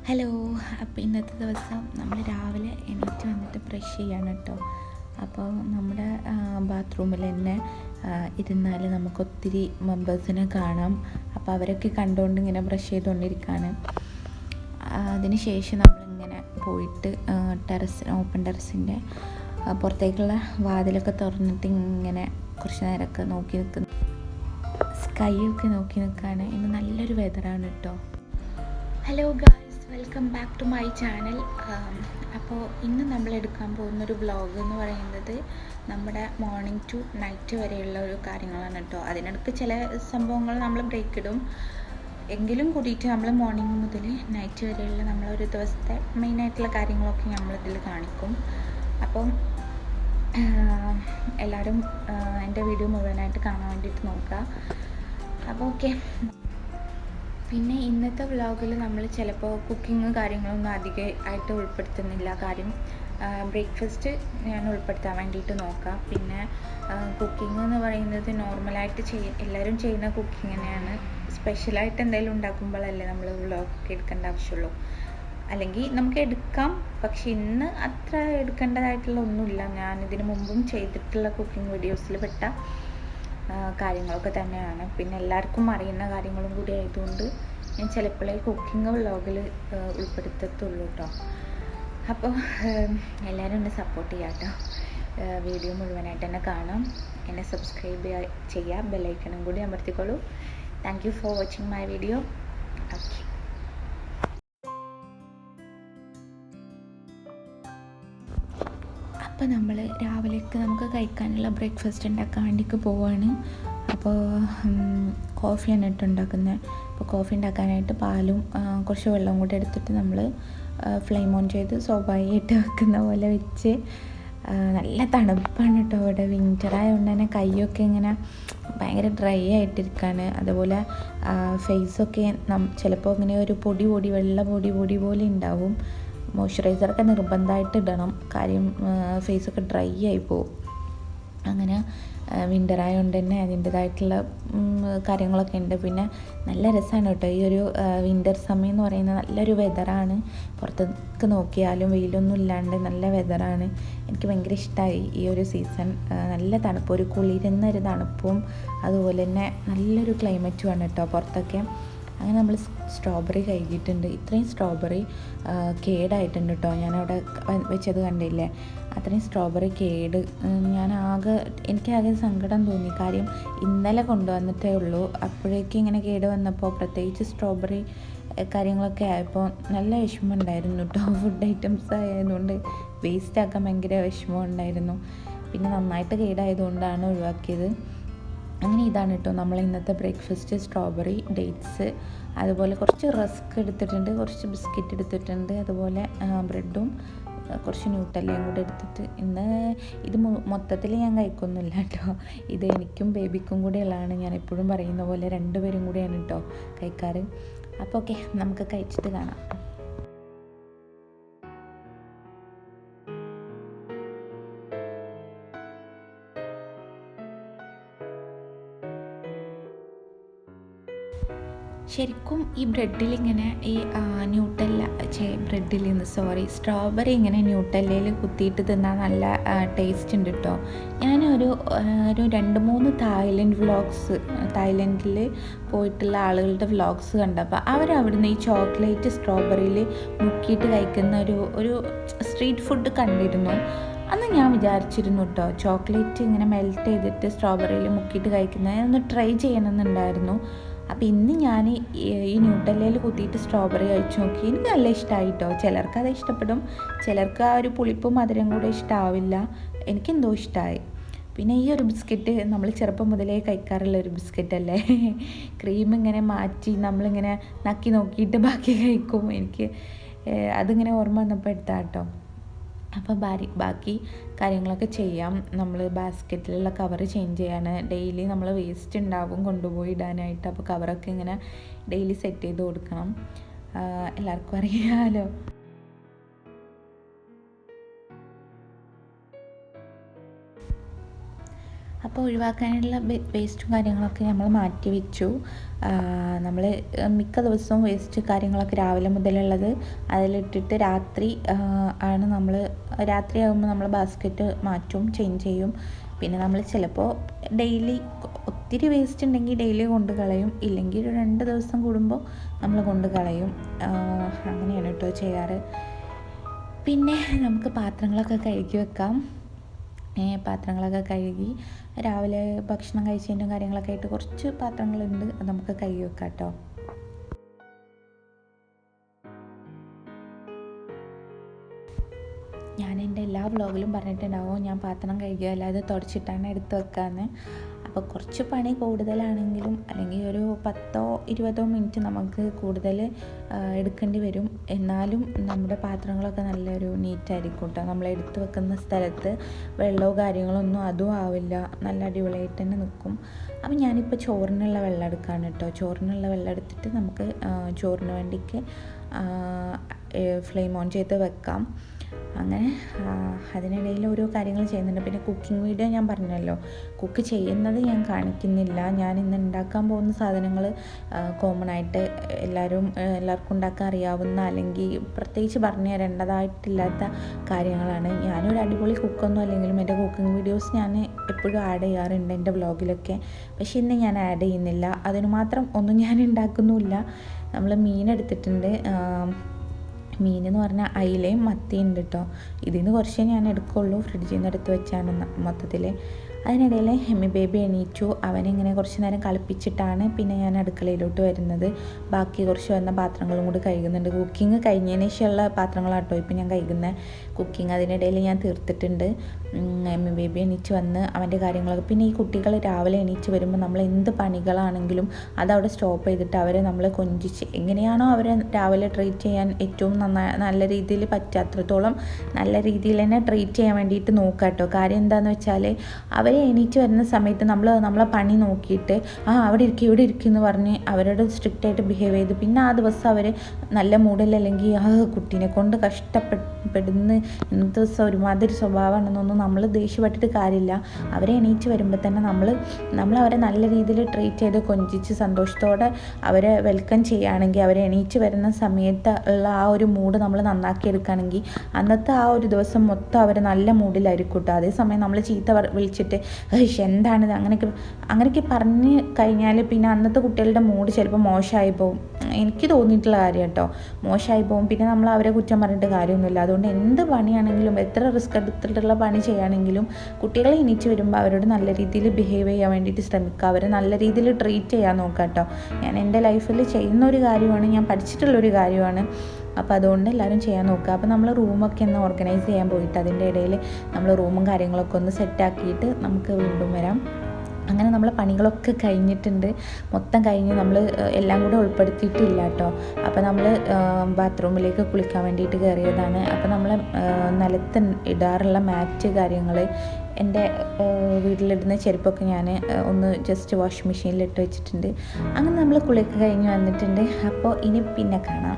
Hello. അപ്പോൾ ഇന്നത്തെ ദിവസം നമ്മൾ രാവിലെ എണീറ്റ് വന്നിട്ട് ബ്രഷ് ചെയ്യാണ് കേട്ടോ. അപ്പോൾ നമ്മുടെ ബാത്റൂമിൽ തന്നെ ഇരുന്നാൽ നമുക്ക് ഒത്തിരി മെമ്പേഴ്സിനെ കാണാം. അപ്പോൾ അവരൊക്കെ കണ്ടുകൊണ്ട് ഇങ്ങനെ ബ്രഷ് ചെയ്തുകൊണ്ടിരിക്കുകയാണ്. അതിന് ശേഷം നമ്മളിങ്ങനെ പോയിട്ട് ഓപ്പൺ ടെറസിൻ്റെ പുറത്തേക്കുള്ള വാതിലൊക്കെ തുറന്നിട്ട് ഇങ്ങനെ കുറച്ച് നേരമൊക്കെ നോക്കി നിൽക്കുന്നു. സ്കൈയൊക്കെ നോക്കി നിൽക്കുകയാണ്. ഇന്ന് നല്ലൊരു വെതറാണ് കേട്ടോ. Hello guys, welcome back to my channel. അപ്പോൾ ഇന്ന് നമ്മൾ എടുക്കാൻ പോകുന്നൊരു വ്ളോഗ് എന്ന് പറയുന്നത് നമ്മുടെ മോർണിംഗ് ടു നൈറ്റ് വരെയുള്ള ഒരു കാര്യങ്ങളാണ് കേട്ടോ. അതിനിടയ്ക്ക് ചില സംഭവങ്ങൾ നമ്മൾ ബ്രേക്ക് ഇടും, എങ്കിലും കൂടിയിട്ട് നമ്മൾ മോർണിംഗ് മുതൽ നൈറ്റ് വരെയുള്ള നമ്മളൊരു ദിവസത്തെ മെയിനായിട്ടുള്ള കാര്യങ്ങളൊക്കെ നമ്മളിതിൽ കാണിക്കും. അപ്പം എല്ലാവരും എൻ്റെ വീഡിയോ മുഴുവനായിട്ട് കാണാൻ വേണ്ടിയിട്ട് നോക്കുക. അപ്പോൾ ഓക്കെ. പിന്നെ ഇന്നത്തെ വ്ളോഗിൽ നമ്മൾ ചിലപ്പോൾ കുക്കിങ് കാര്യങ്ങളൊന്നും അധികമായിട്ട് ഉൾപ്പെടുത്തുന്നില്ല. കാര്യം ബ്രേക്ക്ഫാസ്റ്റ് ഞാൻ ഉൾപ്പെടുത്താൻ വേണ്ടിയിട്ട് നോക്കാം. പിന്നെ കുക്കിംഗ് എന്ന് പറയുന്നത് നോർമലായിട്ട് എല്ലാവരും ചെയ്യുന്ന കുക്കിംഗ് തന്നെയാണ്. സ്പെഷ്യലായിട്ട് എന്തെങ്കിലും ഉണ്ടാക്കുമ്പോഴല്ലേ നമ്മൾ വ്ളോഗൊക്കെ എടുക്കേണ്ട ആവശ്യമുള്ളൂ. അല്ലെങ്കിൽ നമുക്ക് എടുക്കാം, പക്ഷെ ഇന്ന് അത്ര എടുക്കേണ്ടതായിട്ടുള്ള ഒന്നുമില്ല. ഞാൻ ഇതിന് മുമ്പും ചെയ്തിട്ടുള്ള കുക്കിംഗ് വീഡിയോസിൽ പെട്ട കാര്യങ്ങളൊക്കെ തന്നെയാണ്. പിന്നെ എല്ലാവർക്കും അറിയുന്ന കാര്യങ്ങളും കൂടി ആയതുകൊണ്ട് ഞാൻ ചിലപ്പോഴേ കുക്കിംഗ് വ്ളോഗിൽ ഉൾപ്പെടുത്തത്തുള്ളൂ കേട്ടോ. അപ്പോൾ എല്ലാവരും എന്നെ സപ്പോർട്ട് ചെയ്യാം കേട്ടോ. വീഡിയോ മുഴുവനായിട്ട് തന്നെ കാണാം. എന്നെ സബ്സ്ക്രൈബ് ചെയ്യുക, ബെല്ലൈക്കണും കൂടി അമർത്തിക്കോളൂ. Thank you for watching my video. Okay. അപ്പോൾ നമ്മൾ രാവിലേക്ക് നമുക്ക് കഴിക്കാനുള്ള ബ്രേക്ക്ഫാസ്റ്റ് ഉണ്ടാക്കാൻ വേണ്ടിയിട്ട് പോവുകയാണ്. അപ്പോൾ കോഫിയാണ് ഇട്ട് ഉണ്ടാക്കുന്നത്. അപ്പോൾ കോഫി ഉണ്ടാക്കാനായിട്ട് പാലും കുറച്ച് വെള്ളവും കൂടി എടുത്തിട്ട് നമ്മൾ ഫ്ലെയിം ഓൺ ചെയ്ത് സ്വാഭാവികമായിട്ട് വെക്കുന്ന പോലെ വെച്ച്, നല്ല തണുപ്പാണ് കേട്ടോ. ഇവിടെ വിൻ്ററായതുകൊണ്ട് തന്നെ കൈയൊക്കെ ഇങ്ങനെ ഭയങ്കര ഡ്രൈ ആയിട്ടിരിക്കുകയാണ്. അതുപോലെ ഫേസൊക്കെ ചിലപ്പോൾ ഇങ്ങനെ ഒരു വെള്ള പൊടി പോലെ ഉണ്ടാവും. മോയ്സ്ചറൈസറൊക്കെ നിർബന്ധമായിട്ട് ഇടണം, കാര്യം ഫേസൊക്കെ ഡ്രൈ ആയി പോകും. അങ്ങനെ വിൻ്ററായതുകൊണ്ട് തന്നെ അതിൻ്റേതായിട്ടുള്ള കാര്യങ്ങളൊക്കെ ഉണ്ട്. പിന്നെ നല്ല രസമാണ് കേട്ടോ ഈ ഒരു വിൻ്റർ സമയം എന്ന് പറയുന്നത്. നല്ലൊരു വെതറാണ്. പുറത്തേക്ക് നോക്കിയാലും വെയിലൊന്നും ഇല്ലാണ്ട് നല്ല വെതറാണ്. എനിക്ക് ഭയങ്കര ഇഷ്ടമായി ഈ ഒരു സീസൺ. നല്ല തണുപ്പ്, ഒരു കുളിരുന്നൊരു തണുപ്പും അതുപോലെ തന്നെ നല്ലൊരു ക്ലൈമറ്റുമാണ് കേട്ടോ പുറത്തൊക്കെ. അങ്ങനെ നമ്മൾ സ്ട്രോബെറി കഴിക്കിയിട്ടുണ്ട്. ഇത്രയും സ്ട്രോബെറി കേടായിട്ടുണ്ട് കേട്ടോ. ഞാനവിടെ വെച്ചത് കണ്ടില്ലേ, അത്രയും സ്ട്രോബെറി കേട്. എനിക്കാകെ സങ്കടം തോന്നി. കാര്യം ഇന്നലെ കൊണ്ടുവന്നിട്ടേ ഉള്ളൂ. അപ്പോഴേക്കും ഇങ്ങനെ കേട് വന്നപ്പോൾ, പ്രത്യേകിച്ച് സ്ട്രോബെറി കാര്യങ്ങളൊക്കെ ആയപ്പോൾ നല്ല വിഷമം ഉണ്ടായിരുന്നു കേട്ടോ. ഫുഡ് ഐറ്റംസ് ആയതുകൊണ്ട് വേസ്റ്റ് ആക്കാൻ ഭയങ്കര വിഷമം ഉണ്ടായിരുന്നു. പിന്നെ നന്നായിട്ട് കേടായതുകൊണ്ടാണ് ഒഴിവാക്കിയത്. അങ്ങനെ ഇതാണ് കേട്ടോ നമ്മൾ ഇന്നത്തെ ബ്രേക്ക്ഫാസ്റ്റ്. സ്ട്രോബെറി, ഡേറ്റ്സ്, അതുപോലെ കുറച്ച് റസ്ക് എടുത്തിട്ടുണ്ട്, കുറച്ച് ബിസ്ക്കറ്റ് എടുത്തിട്ടുണ്ട്, അതുപോലെ ബ്രെഡും കുറച്ച് ന്യൂട്ടല്ലയും കൂടെ എടുത്തിട്ട്. ഇന്ന് ഇത് മൊത്തത്തിൽ ഞാൻ കഴിക്കൊന്നുമില്ല കേട്ടോ. ഇത് എനിക്കും ബേബിക്കും കൂടെ ഉള്ളതാണ്. ഞാൻ എപ്പോഴും പറയുന്ന പോലെ 2 പേരും കൂടെയാണ് കേട്ടോ കഴിക്കാറ്. അപ്പോൾ ഓക്കെ, നമുക്ക് കഴിച്ചിട്ട് കാണാം. ശരിക്കും ഈ ബ്രെഡിലിങ്ങനെ ഈ സ്ട്രോബെറി ഇങ്ങനെ ന്യൂട്ടല്ലയിൽ കുത്തിയിട്ട് തിന്നാൽ നല്ല ടേസ്റ്റ് ഉണ്ട് കേട്ടോ. ഞാനൊരു 2-3 തായ്ലൻഡിൽ പോയിട്ടുള്ള ആളുകളുടെ വ്ളോഗ്സ് കണ്ടപ്പോൾ അവരവിടുന്ന് ഈ ചോക്ലേറ്റ് സ്ട്രോബെറിയിൽ മുക്കിയിട്ട് കഴിക്കുന്ന ഒരു സ്ട്രീറ്റ് ഫുഡ് കണ്ടിരുന്നു. അന്ന് ഞാൻ വിചാരിച്ചിരുന്നു കേട്ടോ, ചോക്ലേറ്റ് ഇങ്ങനെ മെൽറ്റ് ചെയ്തിട്ട് സ്ട്രോബെറിയിൽ മുക്കിയിട്ട് കഴിക്കുന്നത് ഒന്ന് ട്രൈ ചെയ്യണമെന്നുണ്ടായിരുന്നു. അപ്പോൾ ഇന്ന് ഞാൻ ഈ ന്യൂട്ടല്ലയിൽ കുത്തിയിട്ട് സ്ട്രോബെറി കഴിച്ചു നോക്കി. എനിക്ക് നല്ല ഇഷ്ടമായി കേട്ടോ. ചിലർക്ക് അത് ഇഷ്ടപ്പെടും, ചിലർക്ക് ആ ഒരു പുളിപ്പും മധുരം കൂടെ ഇഷ്ടമാവില്ല. എനിക്കെന്തോ ഇഷ്ടമായി. പിന്നെ ഈ ഒരു ബിസ്ക്കറ്റ് നമ്മൾ ചെറുപ്പം മുതലേ കഴിക്കാറുള്ള ഒരു ബിസ്ക്കറ്റല്ലേ. ക്രീം ഇങ്ങനെ മാറ്റി നമ്മളിങ്ങനെ നക്കി നോക്കിയിട്ട് ബാക്കി കഴിക്കും. എനിക്ക് അതിങ്ങനെ ഓർമ്മ വന്നപ്പോൾ എടുത്താൽ കേട്ടോ. അപ്പോൾ ബാക്കി കാര്യങ്ങളൊക്കെ ചെയ്യാം. നമ്മൾ ബാസ്ക്കറ്റിലുള്ള കവർ ചേഞ്ച് ചെയ്യാണ്. ഡെയിലി നമ്മൾ വേസ്റ്റ് ഉണ്ടാവും കൊണ്ടുപോയി ഇടാനായിട്ട്. അപ്പോൾ കവറൊക്കെ ഇങ്ങനെ ഡെയിലി സെറ്റ് ചെയ്ത് കൊടുക്കണം. എല്ലാവർക്കും അറിയാമല്ലോ. അപ്പോൾ ഒഴിവാക്കാനുള്ള വേസ്റ്റും കാര്യങ്ങളൊക്കെ നമ്മൾ മാറ്റി വെച്ചു. നമ്മൾ മിക്ക ദിവസവും വേസ്റ്റ് കാര്യങ്ങളൊക്കെ രാവിലെ മുതലുള്ളത് അതിലിട്ടിട്ട് ആണ് നമ്മൾ രാത്രിയാകുമ്പോൾ നമ്മൾ ബാസ്ക്കറ്റ് മാറ്റും, ചേഞ്ച് ചെയ്യും. പിന്നെ നമ്മൾ ചിലപ്പോൾ ഡെയിലി ഒത്തിരി വേസ്റ്റ് ഉണ്ടെങ്കിൽ ഡെയിലി കൊണ്ട് കളയും, ഇല്ലെങ്കിൽ ഒരു 2 ദിവസം കൂടുമ്പോൾ നമ്മൾ കൊണ്ട് കളയും. അങ്ങനെയാണ് കേട്ടോ ചെയ്യാറ്. പിന്നെ നമുക്ക് പാത്രങ്ങളൊക്കെ കഴുകി വെക്കാം. പാത്രങ്ങളൊക്കെ കഴുകി രാവിലെ ഭക്ഷണം കഴിച്ചതിൻ്റെ കാര്യങ്ങളൊക്കെ ആയിട്ട് കുറച്ച് പാത്രങ്ങളുണ്ട്, അത് നമുക്ക് കഴുകി വെക്കാം കേട്ടോ. ഞാൻ എൻ്റെ എല്ലാ വ്ളോഗിലും പറഞ്ഞിട്ടുണ്ടാവും ഞാൻ പാത്രം കഴുകുക അല്ലാതെ തുടച്ചിട്ടാണ് എടുത്ത് വെക്കാമെന്ന്. അപ്പോൾ കുറച്ച് പണി കൂടുതലാണെങ്കിലും അല്ലെങ്കിൽ ഒരു 10-20 മിനിറ്റ് നമുക്ക് കൂടുതൽ എടുക്കേണ്ടി വരും. എന്നാലും നമ്മുടെ പാത്രങ്ങളൊക്കെ നല്ലൊരു നീറ്റായിരിക്കും കേട്ടോ. നമ്മൾ എടുത്ത് വെക്കുന്ന സ്ഥലത്ത് വെള്ളമോ കാര്യങ്ങളൊന്നും അതും ആവില്ല, നല്ല അടിപൊളിയായിട്ട് തന്നെ നിൽക്കും. അപ്പം ഞാനിപ്പോൾ ചോറിനുള്ള വെള്ളം എടുക്കുകയാണ് കേട്ടോ. ചോറിനുള്ള വെള്ളം എടുത്തിട്ട് നമുക്ക് ചോറിന് വേണ്ടിക്ക് ഫ്ലെയിം ഓൺ ചെയ്ത് വെക്കാം. അങ്ങനെ അതിനിടയിൽ ഓരോ കാര്യങ്ങൾ ചെയ്യുന്നുണ്ട്. പിന്നെ കുക്കിംഗ് വീഡിയോ ഞാൻ പറഞ്ഞല്ലോ, കുക്ക് ചെയ്യുന്നത് ഞാൻ കാണിക്കുന്നില്ല. ഞാൻ ഇന്ന് ഉണ്ടാക്കാൻ പോകുന്ന സാധനങ്ങൾ കോമൺ ആയിട്ട് എല്ലാവർക്കും ഉണ്ടാക്കാൻ അറിയാവുന്ന, അല്ലെങ്കിൽ പ്രത്യേകിച്ച് പറഞ്ഞു തരേണ്ടതായിട്ടില്ലാത്ത കാര്യങ്ങളാണ്. ഞാനൊരു അടിപൊളി കുക്കൊന്നും അല്ലെങ്കിലും എൻ്റെ കുക്കിംഗ് വീഡിയോസ് ഞാൻ എപ്പോഴും ആഡ് ചെയ്യാറുണ്ട് എൻ്റെ വ്ളോഗിലൊക്കെ. പക്ഷേ ഇന്ന് ഞാൻ ആഡ് ചെയ്യുന്നില്ല. അതിന് മാത്രം ഒന്നും ഞാൻ ഉണ്ടാക്കുന്നുമില്ല. നമ്മൾ മീൻ എടുത്തിട്ടുണ്ട്. മീനെന്ന് പറഞ്ഞാൽ അയിലയും മത്തിയും ഉണ്ട് കേട്ടോ. ഇതിൽ നിന്ന് കുറച്ചേ ഞാൻ എടുക്കുള്ളൂ, ഫ്രിഡ്ജിൽ നിന്ന് എടുത്ത് വെച്ചാണ് മൊത്തത്തിൽ. അതിനിടയിൽ ഹെമ്മി ബേബി എണീറ്റു. അവനിങ്ങനെ കുറച്ച് നേരം കളിപ്പിച്ചിട്ടാണ് പിന്നെ ഞാൻ അടുക്കളയിലോട്ട് വരുന്നത്. ബാക്കി കുറച്ച് വന്ന പാത്രങ്ങളും കൂടി കഴുകുന്നുണ്ട്. കുക്കിംഗ് കഴിഞ്ഞതിന് ശേഷമുള്ള പാത്രങ്ങളാട്ടോ ഇപ്പം ഞാൻ കഴുകുന്നത്. കുക്കിംഗ് അതിനിടയിൽ ഞാൻ തീർത്തിട്ടുണ്ട്. ഹെമ്മി ബേബി എണീച്ച് വന്ന് അവൻ്റെ കാര്യങ്ങളൊക്കെ, പിന്നെ ഈ കുട്ടികൾ രാവിലെ എണീച്ച് വരുമ്പോൾ നമ്മൾ എന്ത് പണികളാണെങ്കിലും അതവിടെ സ്റ്റോപ്പ് ചെയ്തിട്ട് അവരെ നമ്മൾ കൊഞ്ചിച്ച് എങ്ങനെയാണോ അവരെ രാവിലെ ട്രീറ്റ് ചെയ്യാൻ ഏറ്റവും നല്ല രീതിയിൽ പറ്റാത്രത്തോളം നല്ല രീതിയിൽ തന്നെ ട്രീറ്റ് ചെയ്യാൻ വേണ്ടിയിട്ട് നോക്കാം കേട്ടോ. കാര്യം എന്താണെന്ന് വെച്ചാൽ അവരെ എണീറ്റ് വരുന്ന സമയത്ത് നമ്മളെ പണി നോക്കിയിട്ട് അവിടെ ഇരിക്കും ഇവിടെ ഇരിക്കും എന്ന് പറഞ്ഞ് അവരോട് സ്ട്രിക്റ്റായിട്ട് ബിഹേവ് ചെയ്ത് പിന്നെ ആ ദിവസം അവർ നല്ല മൂഡിലല്ലെങ്കിൽ കുട്ടീനെ കൊണ്ട് കഷ്ടപ്പെടുന്ന ഇന്നത്തെ ദിവസം ഒരുമാതിരി സ്വഭാവമാണെന്നൊന്നും നമ്മൾ ദേഷ്യപ്പെട്ടിട്ട് കാര്യമില്ല. അവരെ എണീറ്റ് വരുമ്പോൾ തന്നെ നമ്മൾ അവരെ നല്ല രീതിയിൽ ട്രീറ്റ് ചെയ്ത് കൊഞ്ചിച്ച് സന്തോഷത്തോടെ അവരെ വെൽക്കം ചെയ്യുകയാണെങ്കിൽ, അവരെ എണീറ്റ് വരുന്ന സമയത്ത് ഉള്ള ആ ഒരു മൂഡ് നമ്മൾ നന്നാക്കി എടുക്കുകയാണെങ്കിൽ അന്നത്തെ ആ ഒരു ദിവസം മൊത്തം അവർ നല്ല മൂഡിലായിരിക്കും കേട്ടോ. അതേസമയം നമ്മൾ ചീത്ത വിളിച്ചിട്ട് എന്താണിത് അങ്ങനെയൊക്കെ പറഞ്ഞ് കഴിഞ്ഞാൽ പിന്നെ അന്നത്തെ കുട്ടികളുടെ മൂഡ് ചിലപ്പോൾ മോശമായി പോകും. എനിക്ക് തോന്നിയിട്ടുള്ള കാര്യം കേട്ടോ, മോശമായി പോകും. പിന്നെ നമ്മൾ അവരെ കുറ്റം പറഞ്ഞിട്ട് കാര്യമൊന്നുമില്ല. അതുകൊണ്ട് എന്ത് പണിയാണെങ്കിലും എത്ര റിസ്ക് എടുത്തിട്ടുള്ള പണി ചെയ്യുകയാണെങ്കിലും കുട്ടികളെ എണീച്ച് വരുമ്പോൾ അവരോട് നല്ല രീതിയിൽ ബിഹേവ് ചെയ്യാൻ വേണ്ടിയിട്ട് ശ്രമിക്കുക. അവരെ നല്ല രീതിയിൽ ട്രീറ്റ് ചെയ്യാൻ നോക്കുക കേട്ടോ. ഞാൻ എൻ്റെ ലൈഫിൽ ചെയ്യുന്ന ഒരു കാര്യമാണ്, ഞാൻ പഠിച്ചിട്ടുള്ളൊരു കാര്യമാണ്. അപ്പോൾ അതുകൊണ്ട് എല്ലാവരും ചെയ്യാൻ നോക്കുക. അപ്പോൾ നമ്മൾ റൂമൊക്കെ ഒന്ന് ഓർഗനൈസ് ചെയ്യാൻ പോയിട്ട് അതിൻ്റെ ഇടയിൽ നമ്മൾ റൂമും കാര്യങ്ങളൊക്കെ ഒന്ന് സെറ്റാക്കിയിട്ട് നമുക്ക് വീണ്ടും വരാം. അങ്ങനെ നമ്മളെ പണികളൊക്കെ കഴിഞ്ഞിട്ടുണ്ട്, മൊത്തം കഴിഞ്ഞ് നമ്മൾ എല്ലാം കൂടെ ഉൾപ്പെടുത്തിയിട്ടില്ല കേട്ടോ. അപ്പോൾ നമ്മൾ ബാത്റൂമിലേക്ക് കുളിക്കാൻ വേണ്ടിയിട്ട് കയറിയതാണ്. അപ്പോൾ നമ്മൾ നിലത്ത് ഇടാറുള്ള മാറ്റ് കാര്യങ്ങൾ, എൻ്റെ വീട്ടിലിടുന്ന ചെരുപ്പൊക്കെ ഞാൻ ഒന്ന് ജസ്റ്റ് വാഷിംഗ് മെഷീനിലിട്ട് വെച്ചിട്ടുണ്ട്. അങ്ങനെ നമ്മൾ കുളിയൊക്കെ കഴിഞ്ഞ് വന്നിട്ടുണ്ട്. അപ്പോൾ ഇനി പിന്നെ കാണാം.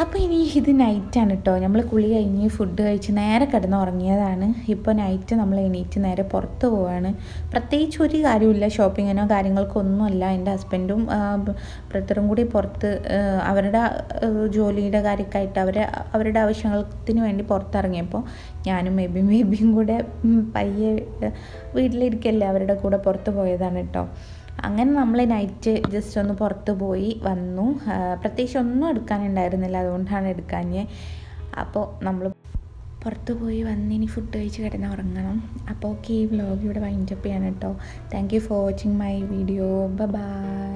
അപ്പോൾ ഇനി ഇത് നൈറ്റാണ് കേട്ടോ. നമ്മൾ കുളി കഴിഞ്ഞ് ഫുഡ് കഴിച്ച് നേരെ കിടന്ന് ഉറങ്ങിയതാണ്. ഇപ്പോൾ നൈറ്റ് നമ്മൾ എണീറ്റ് നേരെ പുറത്ത് പോവാണ്. പ്രത്യേകിച്ച് ഒരു കാര്യമില്ല, ഷോപ്പിങ്ങിനോ കാര്യങ്ങൾക്കോ ഒന്നുമല്ല. എൻ്റെ ഹസ്ബൻഡും ബ്രദറും കൂടി പുറത്ത് അവരുടെ ജോലിയുടെ കാര്യമൊക്കെയായിട്ട് അവരുടെ ആവശ്യത്തിന് വേണ്ടി പുറത്തിറങ്ങിയപ്പോൾ ഞാനും ബേബിയും കൂടെ പയ്യെ വീട്ടിലിരിക്കല്ലേ അവരുടെ കൂടെ പുറത്ത് പോയതാണ് കേട്ടോ. അങ്ങനെ നമ്മൾ നൈറ്റ് ജസ്റ്റ് ഒന്ന് പുറത്ത് പോയി വന്നു. പ്രത്യേകിച്ച് ഒന്നും എടുക്കാനുണ്ടായിരുന്നില്ല, അതുകൊണ്ടാണ് എടുക്കാഞ്ഞ്. അപ്പോൾ നമ്മൾ പുറത്ത് പോയി വന്ന് ഇനി ഫുഡ് കഴിച്ച് കിടന്ന് ഉറങ്ങണം. അപ്പോൾ ഓക്കെ, ഈ വ്ലോഗ് ഇവിടെ വൈൻഡപ്പ് ചെയ്യണം കേട്ടോ. Thank you for watching my video. By.